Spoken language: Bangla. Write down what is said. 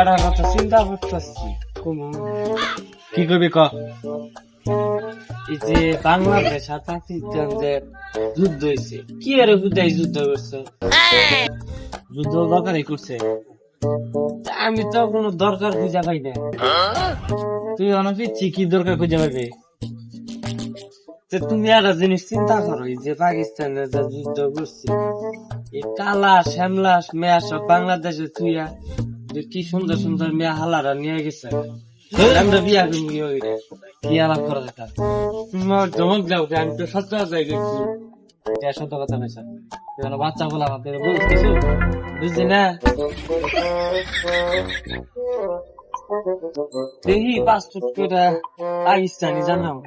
একটা কথা চিন্তা করতেছি। কি করবি ক? এই যে বাংলাদেশ আর পাকিস্তান যে যুদ্ধ হয়েছে, কি এর বুঝাই যুদ্ধ করছে? যুদ্ধ দরকারই করছে। আমি তো কোনো দরকার খুঁজে পাই না। তুই অনেক কি দরকার খুঁজে পাবি? যে তুমি একটা জিনিস চিন্তা করো, এই যে পাকিস্তানে যে যুদ্ধ করছে, এই কালা শ্যামলা মেয়া সব বাংলাদেশে তুইয়া যে কি সুন্দর সুন্দর মেয়া হালারা নিয়ে গেছে। আমরা বিয়া করবি ওইটা কি আলাপ করা দরকার? তোমার জমক যাও, আমি তো সত্য যাই গেছি। এটা সত্য কথা বলছ। তুই বাচ্চা বলা আমাদের বুঝতেছ? বুঝলি না? দেখি পাসপোর্ট করে পাকিস্তানি জানাও।